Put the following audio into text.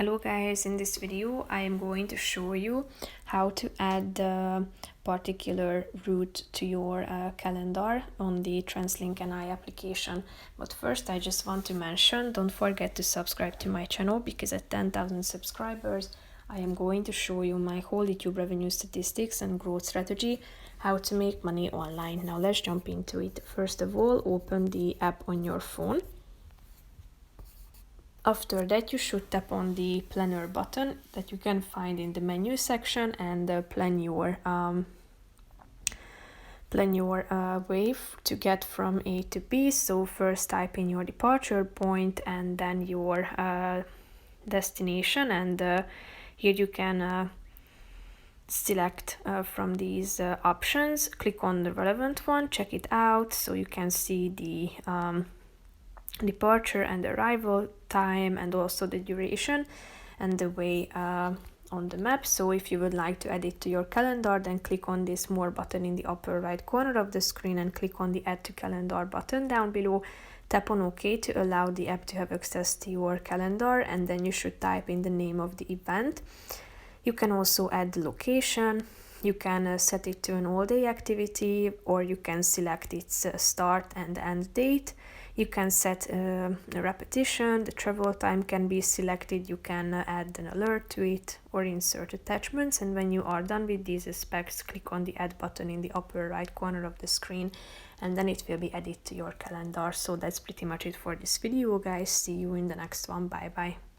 Hello guys, in this video I am going to show you how to add the particular route to your calendar on the Translink NI application. But first I just want to mention, don't forget to subscribe to my channel, because at 10,000 subscribers I am going to show you my whole YouTube revenue statistics and growth strategy, how to make money online. Now let's jump into it. First of all, open the app on your phone. After that, you should tap on the planner button that you can find in the menu section and plan your wave to get from A to B. So first type in your departure point and then your destination, and here you can select from these options. Click on the relevant one, check it out, so you can see the departure and arrival time and also the duration and the way on the map. So if you would like to add it to your calendar, then click on this more button in the upper right corner of the screen and click on the add to calendar button down below. Tap on OK to allow the app to have access to your calendar, and then you should type in the name of the event. You can also add the location. You can set it to an all-day activity, or you can select its start and end date. You can set a repetition, the travel time can be selected, you can add an alert to it or insert attachments, and when you are done with these specs, click on the add button in the upper right corner of the screen, and then it will be added to your calendar. So that's pretty much it for this video, guys. See you in the next one. Bye bye.